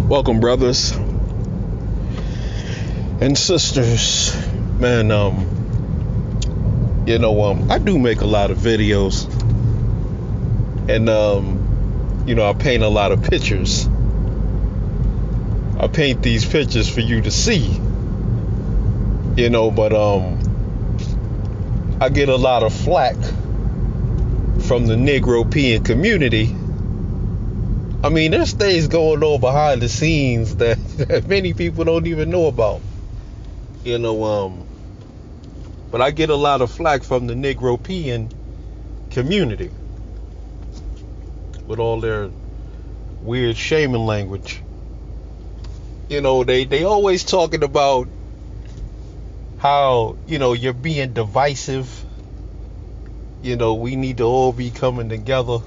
Welcome, brothers and sisters. Man, I do make a lot of videos, and I paint a lot of pictures. I paint these pictures for you to see, but I get a lot of flack from the Negro-Pean community. I mean, there's things going on behind the scenes that many people don't even know about. But I get a lot of flack from the Negro-Pean community with all their weird shaming language. They always talking about how, you're being divisive. We need to all be coming together.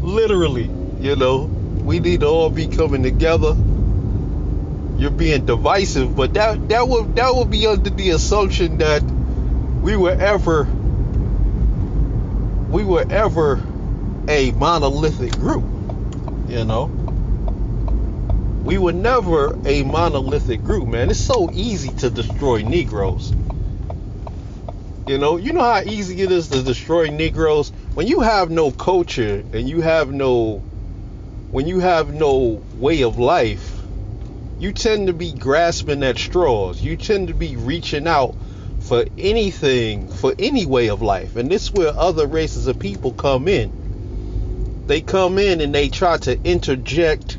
Literally, we need to all be coming together. You're being divisive, but that would be under the assumption that we were ever a monolithic group. We were never a monolithic group, man. It's so easy to destroy Negroes. You know how easy it is to destroy Negroes when you have no culture and when you have no way of life. You tend to be grasping at straws. You tend to be reaching out for anything, for any way of life. And this is where other races of people come in. They come in and they try to interject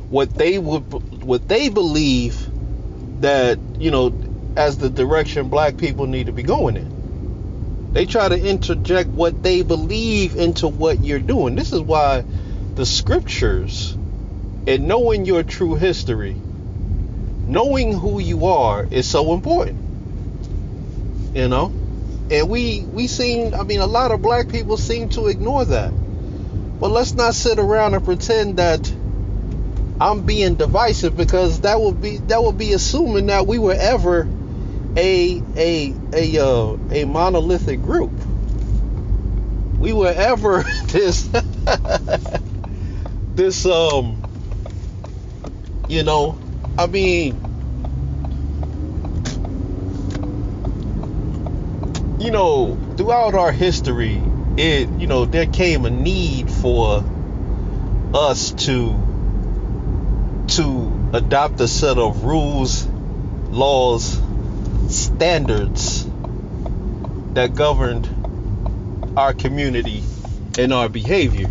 what they believe that, as the direction black people need to be going in. They try to interject what they believe into what you're doing. This is why the scriptures and knowing your true history, knowing who you are, is so important. And we seem, a lot of black people seem to ignore that. But let's not sit around and pretend that I'm being divisive, because that would be assuming that we were ever a monolithic group. We were ever this throughout our history, there came a need for us to adopt a set of rules, laws, standards that governed our community and our behavior,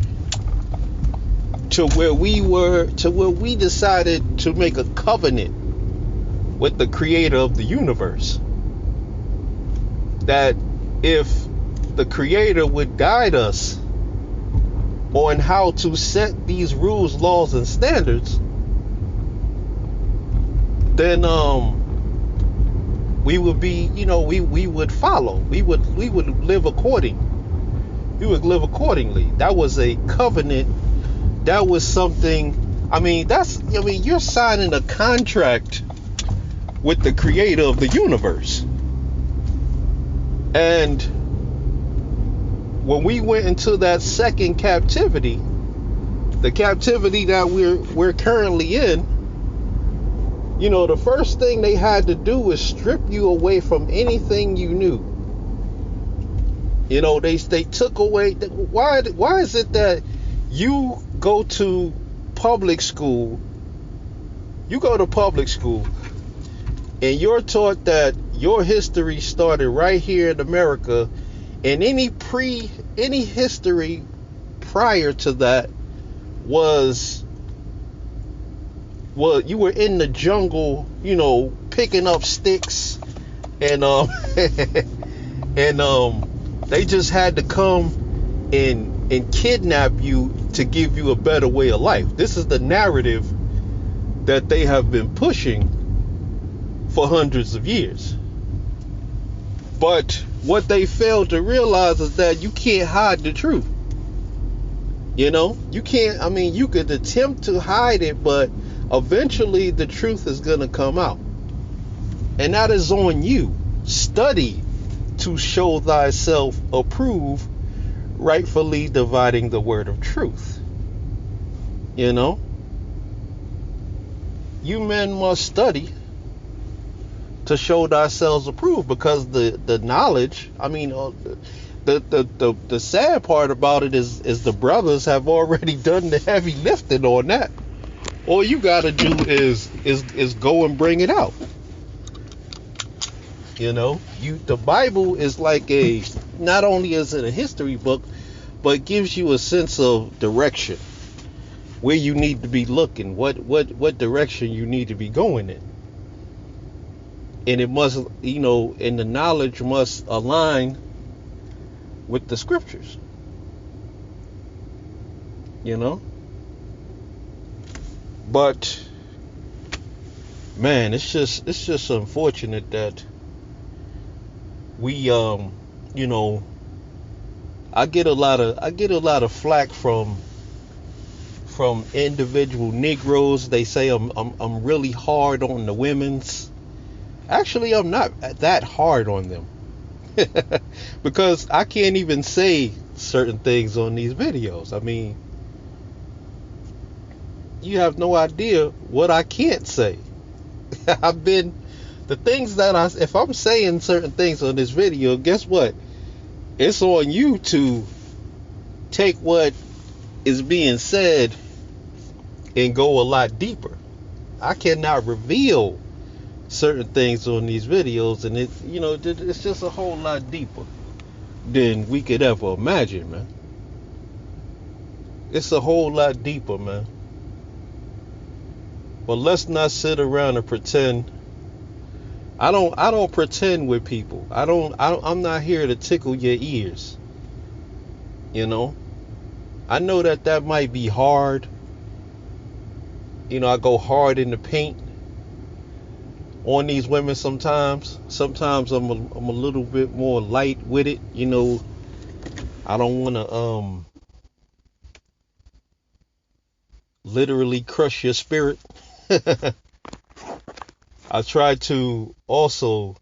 to where we decided to make a covenant with the creator of the universe, that if the creator would guide us on how to set these rules, laws, and standards, then we would be, we would follow. We would live accordingly. That was a covenant. That was something. You're signing a contract with the creator of the universe. And when we went into that second captivity, the captivity that we're currently in, the first thing they had to do was strip you away from anything you knew. They took away. Why is it that you go to public school? You go to public school, and you're taught that your history started right here in America, and any history prior to that was you were in the jungle, picking up sticks, and they just had to come and kidnap you to give you a better way of life. This is the narrative that they have been pushing for hundreds of years. But what they failed to realize is that you can't hide the truth. You can't, you could attempt to hide it, but eventually the truth is going to come out. And that is on you. Study to show thyself approved, rightfully dividing the word of truth. You know, you men must study to show thyself approved, because the knowledge, I mean, the sad part about it is the brothers have already done the heavy lifting on that. All you gotta do is go and bring it out. You know, the Bible is like not only is it a history book, but it gives you a sense of direction, where you need to be looking, what direction you need to be going in. And it must, and the knowledge must align with the scriptures. But man, it's just unfortunate that we I get a lot of flack from individual Negroes. They say I'm really hard on the women's. Actually, I'm not that hard on them. Because I can't even say certain things on these videos. I mean, you have no idea what I can't say. The things that if I'm saying certain things on this video, guess what? It's on you to take what is being said and go a lot deeper. I cannot reveal certain things on these videos, and it's just a whole lot deeper than we could ever imagine, man. It's a whole lot deeper, man. But let's not sit around and pretend. I don't pretend with people. I'm not here to tickle your ears. I know that might be hard. I go hard in the paint on these women sometimes. Sometimes I'm a little bit more light with it. I don't want to literally crush your spirit. I try to also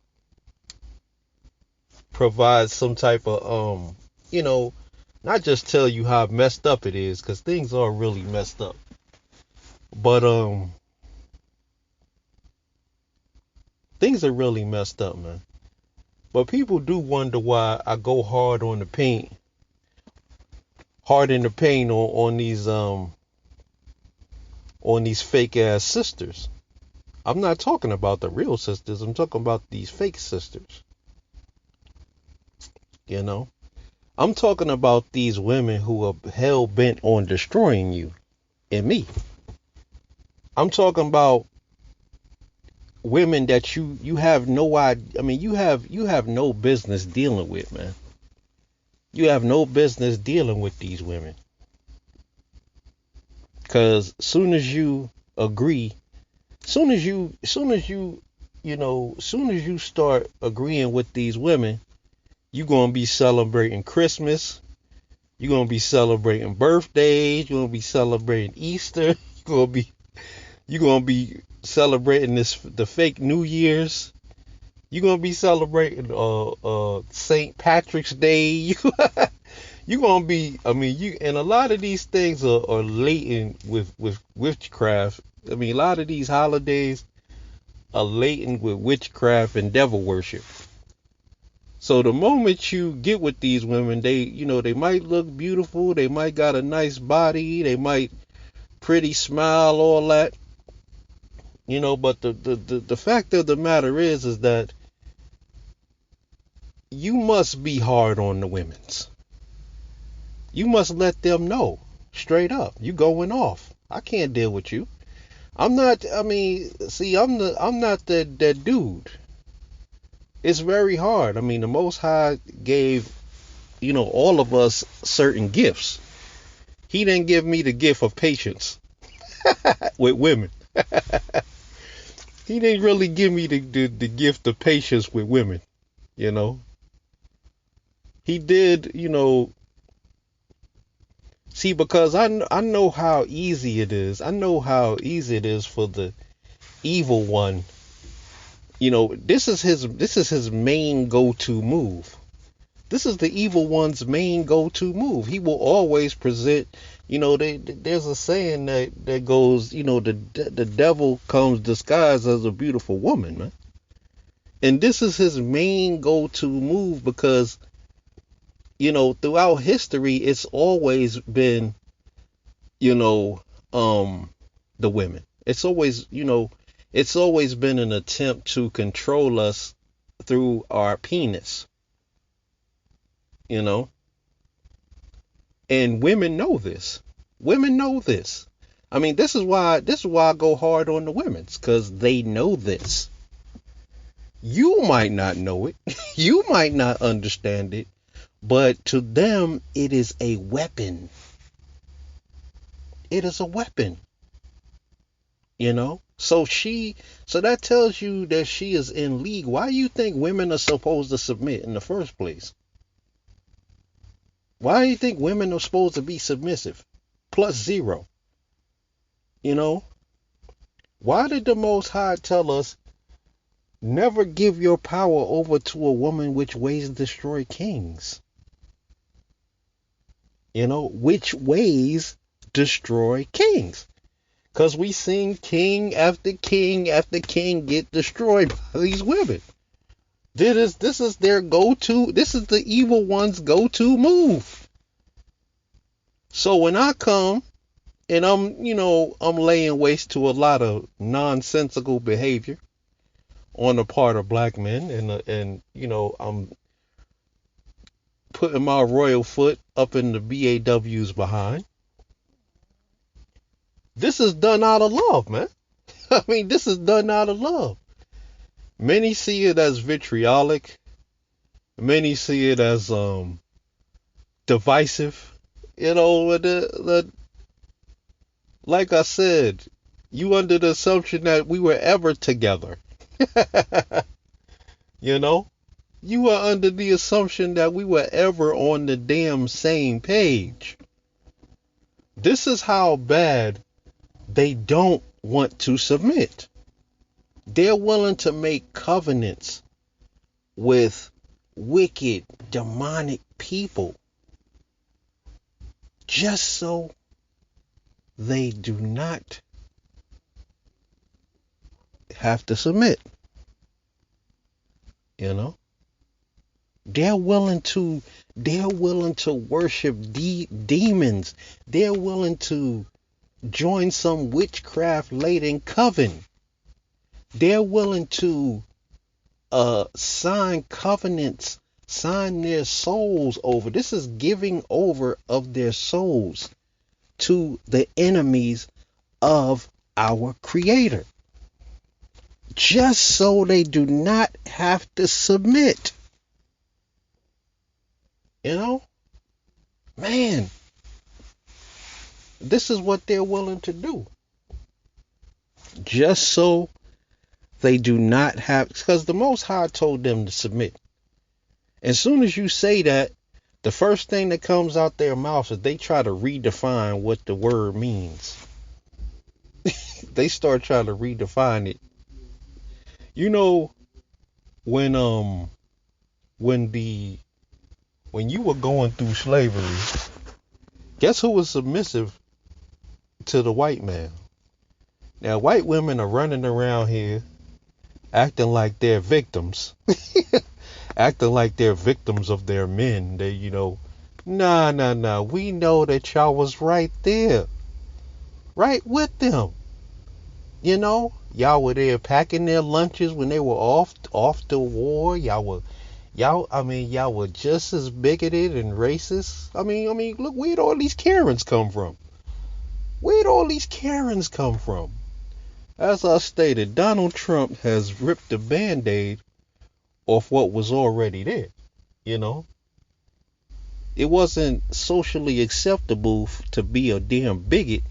provide some type of not just tell you how messed up it is, because things are really messed up. But things are really messed up, man. But people do wonder why I go hard in the paint on these fake ass sisters. I'm not talking about the real sisters. I'm talking about these fake sisters. I'm talking about these women who are hell bent on destroying you and me. I'm talking about women that you have no idea. I mean, you have no business dealing with, man. You have no business dealing with these women. Cause soon as you agree, soon as you start agreeing with these women, you're gonna be celebrating Christmas. You're gonna be celebrating birthdays. You're gonna be celebrating Easter. You're gonna be celebrating the fake New Year's. You're gonna be celebrating St. Patrick's Day. You're gonna be, and a lot of these things are latent with witchcraft. I mean, a lot of these holidays are latent with witchcraft and devil worship. So the moment you get with these women, they might look beautiful, they might got a nice body, they might pretty smile, all that. But the fact of the matter is that you must be hard on the women's. You must let them know straight up. You going off. I can't deal with you. I'm not that dude. It's very hard. The Most High gave, all of us certain gifts. He didn't give me the gift of patience with women. He didn't really give me the gift of patience with women. He did, see, because I know how easy it is. I know how easy it is for the evil one. This is his main go-to move. This is the evil one's main go-to move. He will always present There's a saying that goes, the devil comes disguised as a beautiful woman, man. And this is his main go-to move because, throughout history, it's always been, you know, um, the women. It's always been an attempt to control us through our penis, you know, and women know this. Women know this. I mean, this is why I go hard on the women's, because they know this. You might not know it, you might not understand it, but to them, it is a weapon. It is a weapon, you know? So that tells you that she is in league. Why do you think women are supposed to submit in the first place? Why do you think women are supposed to be submissive? Plus zero. You know? Why did the Most High tell us never give your power over to a woman which ways destroy kings? Which ways destroy kings? Because we seen king after king after king get destroyed by these women. This is their go-to. This is the evil one's go-to move. So when I come and I'm laying waste to a lot of nonsensical behavior on the part of black men, and I'm putting my royal foot up in the BAW's behind. This is done out of love, man. I mean, this is done out of love. Many see it as vitriolic. Many see it as divisive. Like I said, you under the assumption that we were ever together. you know, you are under the assumption that we were ever on the damn same page. This is how bad they don't want to submit. They're willing to make covenants with wicked, demonic people just so they do not have to submit. They're willing to worship demons. They're willing to join some witchcraft laden coven. They're willing to sign covenants, sign their souls over. This is giving over of their souls to the enemies of our Creator, just so they do not have to submit. Man, this is what they're willing to do, just so they do not have, because the Most High told them to submit. As soon as you say that, the first thing that comes out their mouth is they try to redefine what the word means. They start trying to redefine it. When you were going through slavery, guess who was submissive to the white man? Now, white women are running around here acting like they're victims. Acting like they're victims of their men. Nah. We know that y'all was right there. Right with them. Y'all were there packing their lunches when they were off to war. Y'all were just as bigoted and racist. I mean, look, where'd all these Karens come from? As I stated, Donald Trump has ripped the Band-Aid off what was already there. It wasn't socially acceptable to be a damn bigot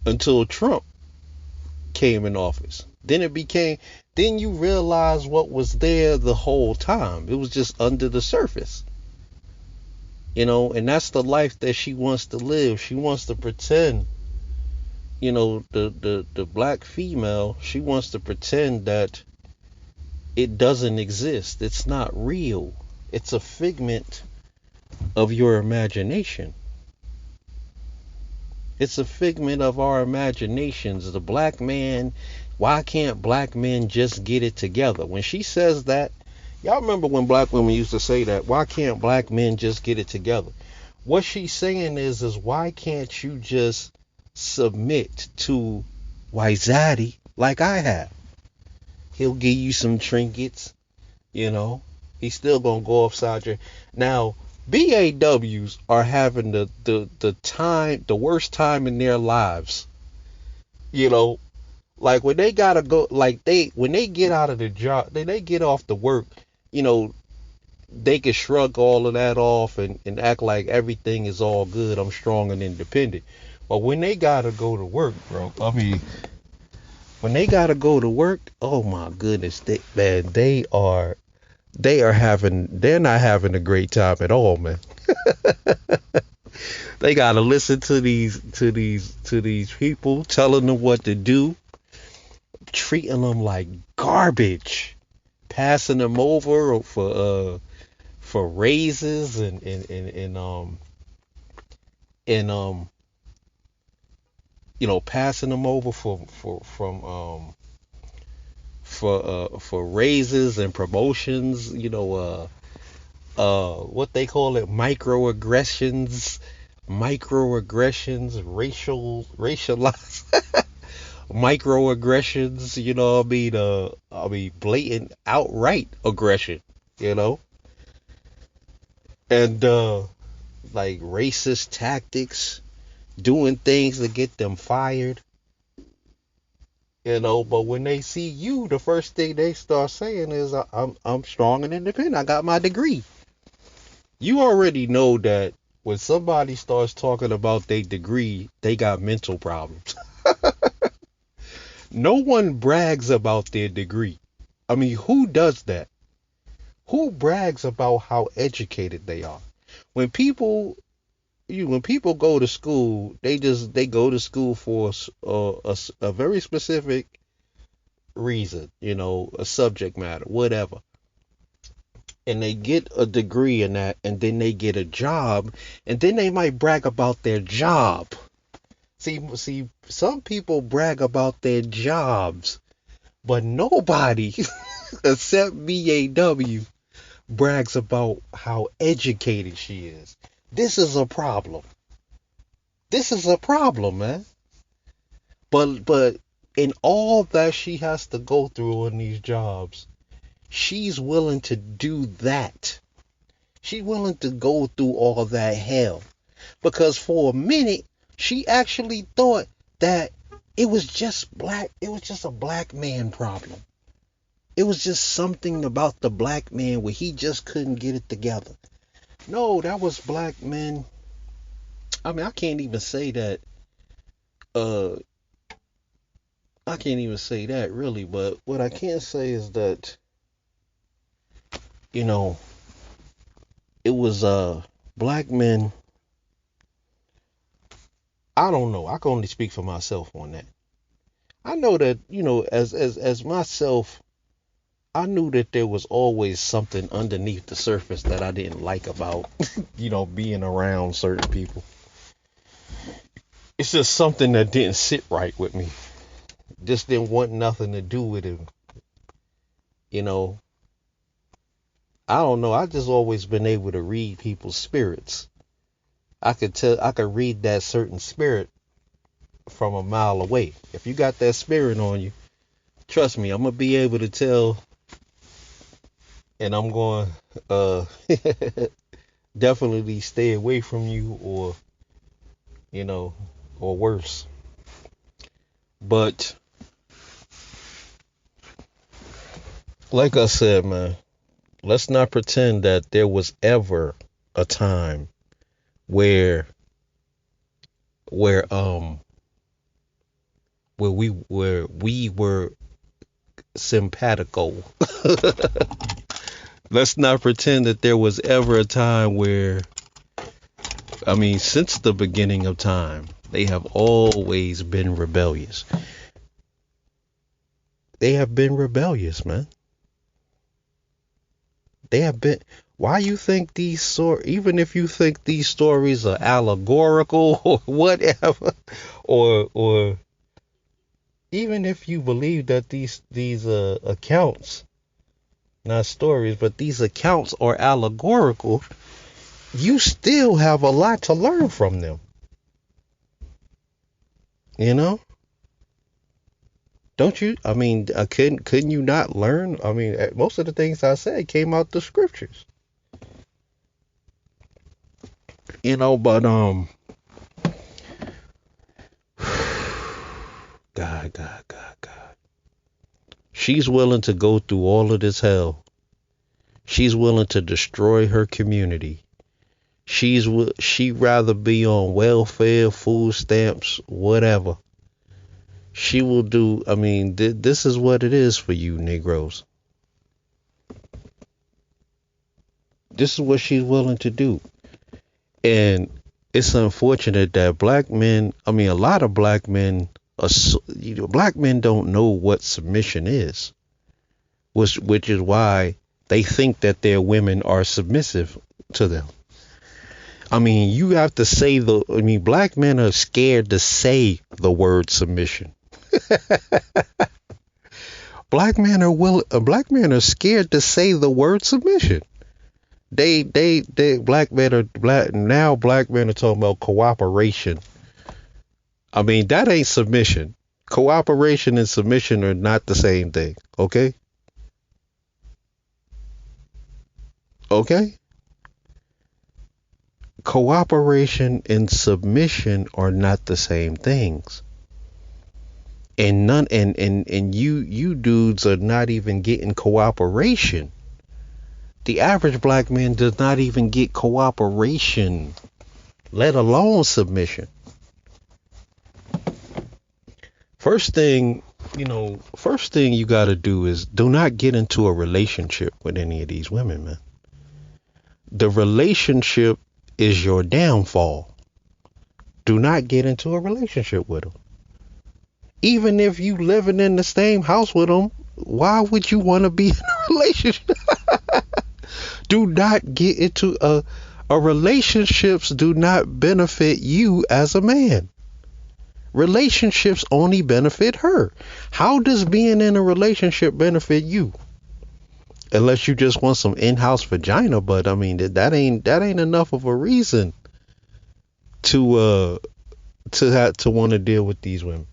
until Trump came in office. Then you realize what was there the whole time. It was just under the surface. And that's the life that she wants to live. She wants to pretend, the black female, she wants to pretend that it doesn't exist. It's not real. It's a figment of your imagination. It's a figment of our imaginations. The black man, why can't black men just get it together? When she says that, y'all remember when black women used to say that, why can't black men just get it together? What she's saying is why can't you just submit to Wizati like I have? He'll give you some trinkets, you know. He's still gonna go upside your now. BAWs are having the worst time in their lives. You know, like when they gotta go, like when they get out of the job, they get off the work. You know, they can shrug all of that off and act like everything is all good. I'm strong and independent. But when they gotta go to work, bro, I mean, when they gotta go to work, oh my goodness, they're not having a great time at all, man. They gotta listen to these people telling them what to do, treating them like garbage, passing them over for raises and passing them over for raises and promotions, what they call it, microaggressions, racialized microaggressions, I mean blatant outright aggression, you know, and like racist tactics, doing things to get them fired, but when they see you, the first thing they start saying is I'm strong and independent. I got my degree. You already know that when somebody starts talking about their degree, they got mental problems. No one brags about their degree. I mean, who does that? Who brags about how educated they are? When people when people go to school, they go to school for a very specific reason, a subject matter, whatever. And they get a degree in that, and then they get a job, and then they might brag about their job. See, some people brag about their jobs, but nobody except BAW brags about how educated she is. This is a problem. This is a problem, man. But in all that she has to go through in these jobs, she's willing to do that. She's willing to go through all that hell. Because for a minute, she actually thought that it was just a black man problem. It was just something about the black man where he just couldn't get it together. No, that was black men. I mean, I can't even say that. I can't even say that really, but what I can say is that, you know, it was black men. I don't know. I can only speak for myself on that. I know that, as myself, I knew that there was always something underneath the surface that I didn't like about, being around certain people. It's just something that didn't sit right with me. Just didn't want nothing to do with him. I don't know. I just always been able to read people's spirits. I could read that certain spirit from a mile away. If you got that spirit on you, trust me, I'm gonna be able to tell, and I'm going definitely stay away from you, or or worse. But like I said, man, let's not pretend that there was ever a time where where um where we were simpatico. Let's not pretend that there was ever a time where, I mean, since the beginning of time, they have always been rebellious. They have been rebellious, man. They have been. Why you think even if you think these stories are allegorical or whatever, or even if you believe that these accounts, not stories, but these accounts are allegorical, you still have a lot to learn from them. You know? Don't you? I mean, couldn't you not learn? I mean, most of the things I said came out the scriptures. You know, but God. She's willing to go through all of this hell. She's willing to destroy her community. She'd rather be on welfare, food stamps, whatever. She will do. I mean, this is what it is for you Negroes. This is what she's willing to do. And it's unfortunate that black men, I mean, a lot of black men, black men don't know what submission is, which is why they think that their women are submissive to them. I mean, you have to say black men are scared to say the word submission. Black men are scared to say the word submission. Black men are talking about cooperation. I mean, that ain't submission. Cooperation and submission are not the same thing. Okay? Okay? Cooperation and submission are not the same things. And you dudes are not even getting cooperation. The average black man does not even get cooperation, let alone submission. First thing you got to do is do not get into a relationship with any of these women, man. The relationship is your downfall. Do not get into a relationship with them. Even if you living in the same house with them, why would you want to be in a relationship? Do not get into a relationships do not benefit you as a man. Relationships only benefit her. How does being in a relationship benefit you? Unless you just want some in-house vagina, but I mean that ain't enough of a reason to want to deal with these women.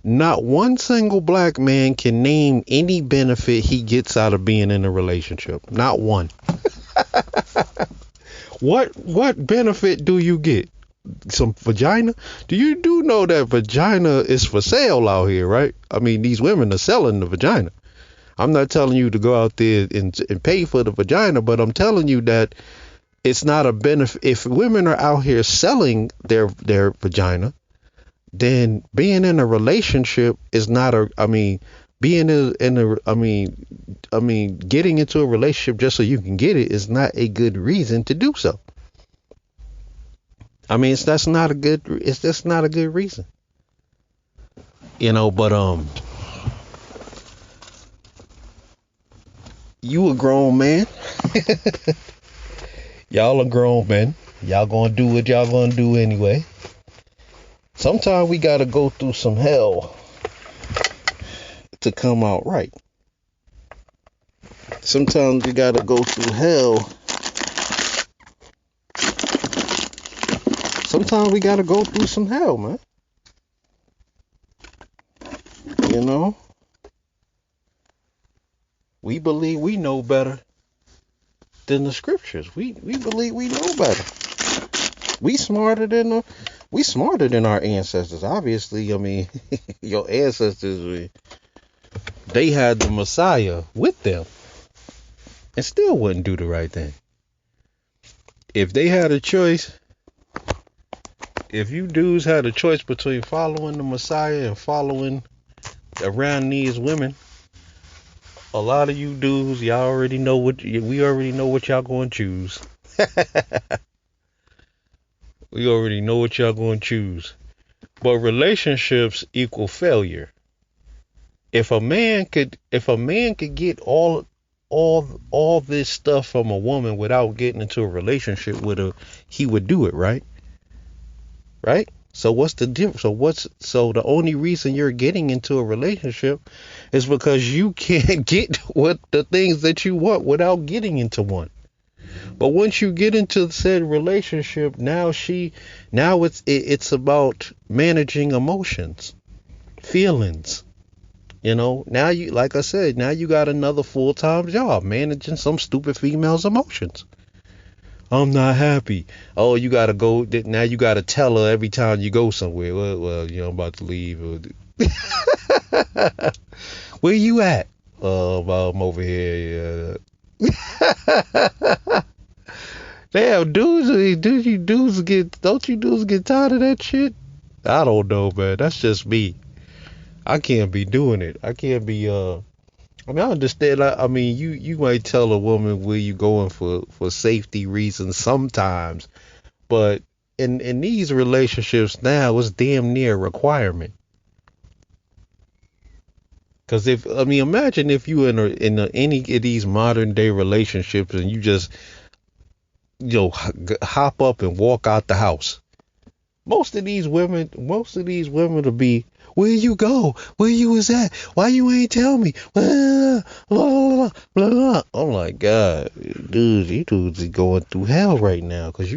Not one single black man can name any benefit he gets out of being in a relationship. Not one. What benefit do you get? Some vagina? You do know that vagina is for sale out here, right? I mean, these women are selling the vagina. I'm not telling you to go out there and pay for the vagina, but I'm telling you that it's not a benefit. If women are out here selling their vagina, then being in a relationship is not getting into a relationship just so you can get it is not a good reason to do so. I mean, it's just not a good reason. But you a grown man. Y'all are grown men. Y'all gonna do what y'all gonna do anyway. Sometimes we gotta go through some hell to come out right. Sometimes we gotta go through hell. Sometimes we gotta go through some hell, man. We believe we know better than the scriptures. We believe we know better. We smarter than our ancestors. Obviously, I mean, your ancestors, they had the Messiah with them and still wouldn't do the right thing. If they had a choice, if you dudes had a choice between following the Messiah and following around these women, a lot of you dudes, we already know what y'all going to choose. We already know what y'all going to choose. But relationships equal failure. If a man could get all this stuff from a woman without getting into a relationship with her, he would do it, right? Right? So what's the difference? So the only reason you're getting into a relationship is because you can't get what the things that you want without getting into one. But once you get into said relationship, now it's about managing emotions, feelings. Now you, like I said, now you got another full-time job managing some stupid female's emotions. I'm not happy. Oh, you gotta go. Now you gotta tell her every time you go somewhere. Well, I'm about to leave. Where you at? I'm over here. Damn, don't you dudes get tired of that shit? I don't know, man. That's just me. I can't be doing it. I can't be. I mean, I understand. I mean, you might tell a woman where you going for safety reasons sometimes, but in these relationships now, it's damn near a requirement. Because imagine if you any of these modern day relationships and you just hop up and walk out the house. Most of these women will be, where you go? Where you was at? Why you ain't tell me? Blah, blah, blah, blah. I'm like, God, dude, you dudes is going through hell right now because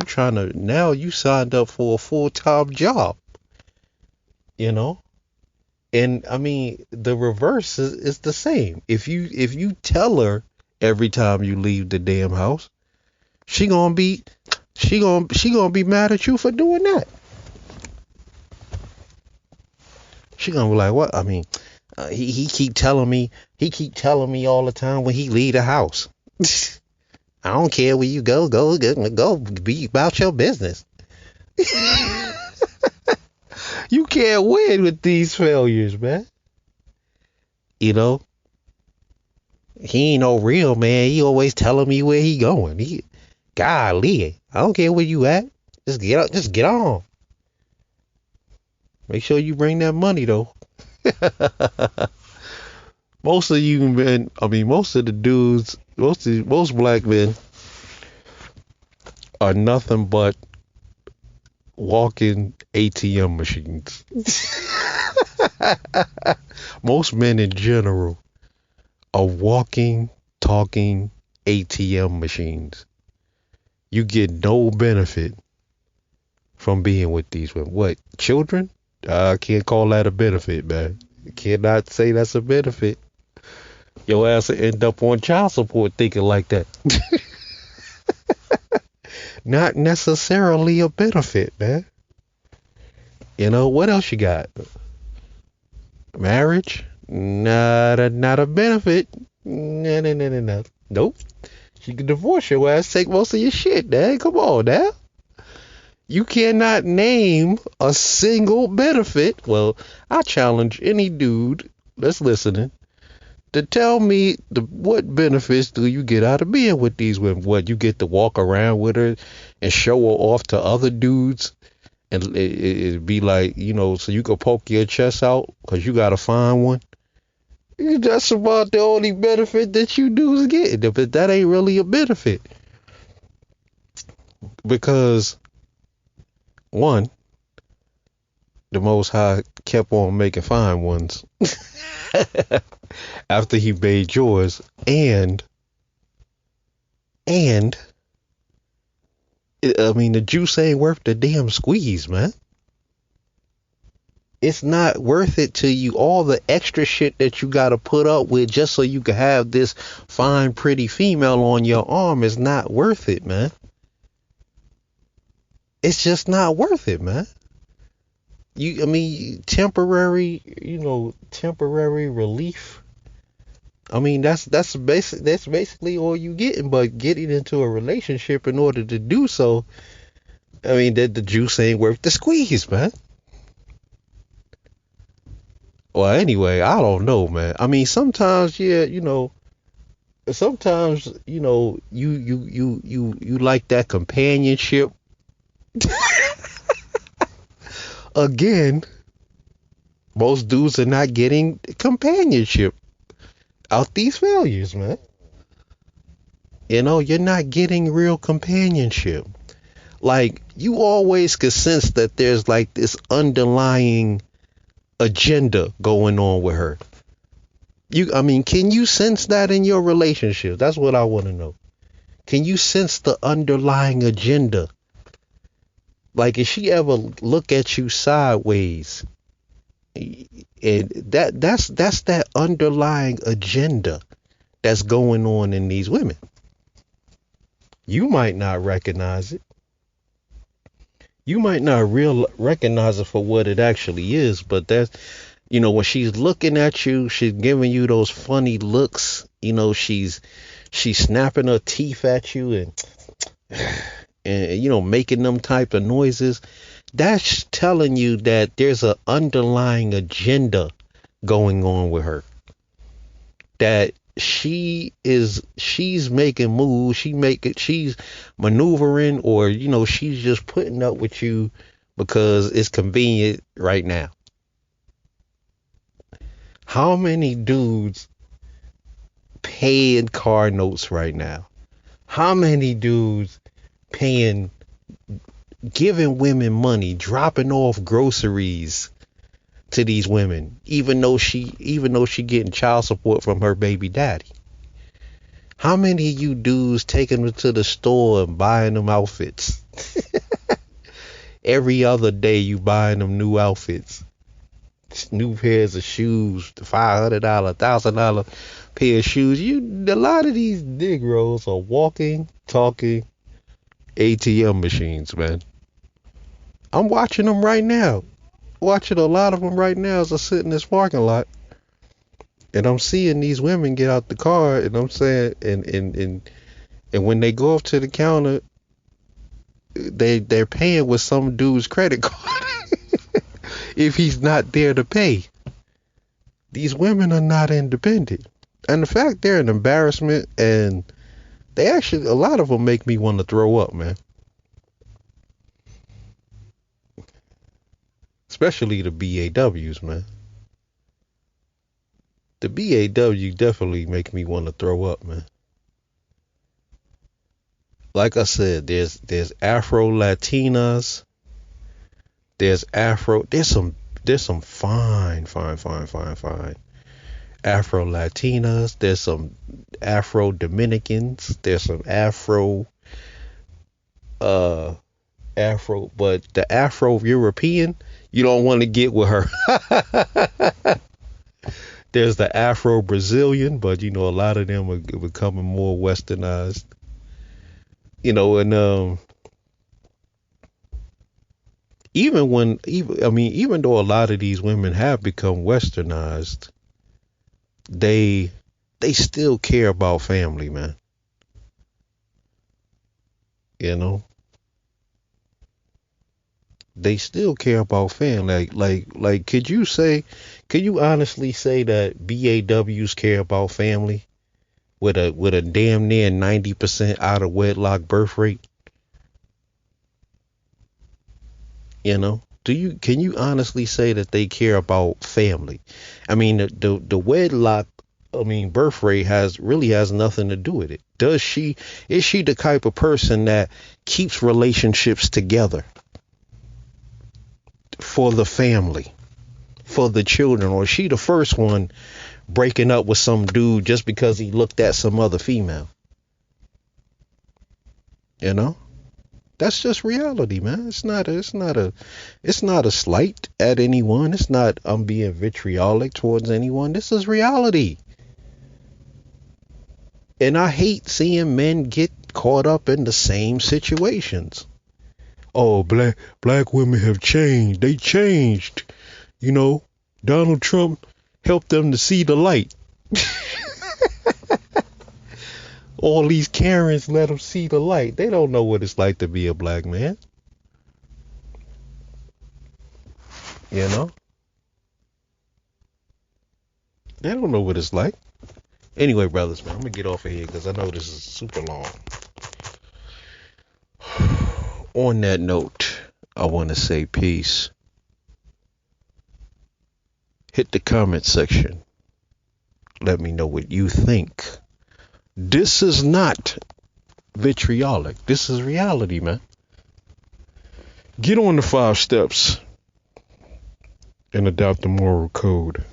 now you signed up for a full-time job, you know? And I mean, the reverse is the same. If you tell her every time you leave the damn house, she gonna be she gonna be mad at you for doing that. She gonna be like, what? I mean, he keep telling me all the time when he leave the house. I don't care where you go be about your business. You can't win with these failures, man. You know, he ain't no real man. He always telling me where he going. Golly, I don't care where you at. Just get on. Make sure you bring that money though. Most of you men, most of the dudes, most black men are nothing but walking ATM machines. Most men in general are walking, talking ATM machines. You get no benefit from being with these women. What, children? I can't call that a benefit, man. You cannot say that's a benefit. Your ass will end up on child support thinking like that. Not necessarily a benefit, man. What else you got? Marriage? Not a benefit. No. Nope. You can divorce your ass, take most of your shit, man. Come on, now. You cannot name a single benefit. Well, I challenge any dude that's listening to tell me what benefits do you get out of being with these women? What, you get to walk around with her and show her off to other dudes, and it be like, so you can poke your chest out because you got to find one. That's about the only benefit that you dudes get, but that ain't really a benefit. Because one, the Most High kept on making fine ones after he made yours, and the juice ain't worth the damn squeeze, man. It's not worth it to you. All the extra shit that you got to put up with just so you can have this fine, pretty female on your arm is not worth it, man. It's just not worth it, man. Temporary relief. That's basically all you getting. But getting into a relationship in order to do so, that the juice ain't worth the squeeze, man. Well, anyway, I don't know, man. Sometimes, sometimes, you like that companionship. Again, Most dudes are not getting companionship out these failures, man. You're not getting real companionship. Like, you always could sense that there's like this underlying agenda going on with her. Can you sense that in your relationship? That's what I want to know. Can you sense the underlying agenda? Like, if she ever look at you sideways, and that's that underlying agenda that's going on in these women. You might not recognize it. You might not recognize it for what it actually is, but that's, when she's looking at you, she's giving you those funny looks. She's snapping her teeth at you and making them type of noises. That's telling you that there's an underlying agenda going on with her. That she's making moves, she's maneuvering, or she's just putting up with you because it's convenient right now. How many dudes paying car notes right now? How many dudes giving women money, dropping off groceries to these women, even though she getting child support from her baby daddy? How many of you dudes taking them to the store and buying them outfits? Every other day you buying them new outfits, new pairs of shoes, $500, $1,000 pair of shoes. A lot of these Negroes are walking, talking ATM machines, man. I'm watching them right now. Watching a lot of them right now as I sit in this parking lot, and I'm seeing these women get out the car, and I'm saying, and when they go up to the counter, they're paying with some dude's credit card if he's not there to pay. These women are not independent, and the fact they're an embarrassment, and they actually, a lot of them make me want to throw up, man. Especially the BAWs, man. The BAW definitely make me want to throw up, man. Like I said, there's Afro Latinas, there's some fine Afro Latinas, there's some Afro Dominicans, there's some Afro, but the Afro European, you don't want to get with her. There's the Afro Brazilian, but a lot of them are becoming more westernized. And even though a lot of these women have become westernized, they still care about family, man. They still care about family. Like, could you honestly say that BAWs care about family with a damn near 90% out of wedlock birth rate? Can you honestly say that they care about family? The wedlock, birth rate really has nothing to do with it. Is she the type of person that keeps relationships together for the family, for the children, or is she the first one breaking up with some dude just because he looked at some other female? That's just reality, man. It's not a slight at anyone. It's not I'm being vitriolic towards anyone. This is reality. And I hate seeing men get caught up in the same situations. Oh, black women have changed. They changed. Donald Trump helped them to see the light. All these Karens let them see the light. They don't know what it's like to be a black man. They don't know what it's like. Anyway, brothers, man, I'm going to get off of here because I know this is super long. On that note, I want to say peace. Hit the comment section. Let me know what you think. This is not vitriolic. This is reality, man. Get on the 5 steps and adopt the moral code.